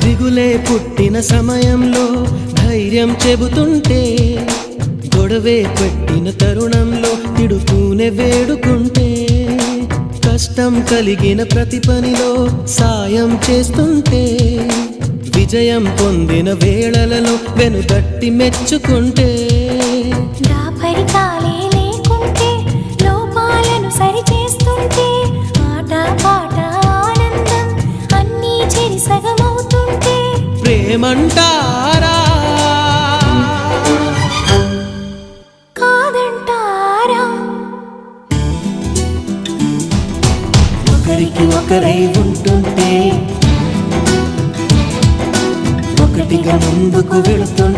దిగులే పుట్టిన సమయంలో ధైర్యం చెబుతుంటే, గొడవే పెట్టిన తరుణంలో తిడుతూనే వేడుకుంటే, కష్టం కలిగిన ప్రతి పనిలో సాయం చేస్తుంటే, విజయం పొందిన వేళలలో వెనుదట్టి మెచ్చుకుంటే, దాపరికాలే లేకుంటే లోపాలను సరిచేస్తుంటే, ఆట పాట ఆనందం అన్నీ చెరి సగమవుతుంటే ప్రేమంటారా కాదంటారా? ఒకరికి ఒకరై ఉంటుంటే, ఒకటిగా ముందుకు వెళుతుంటే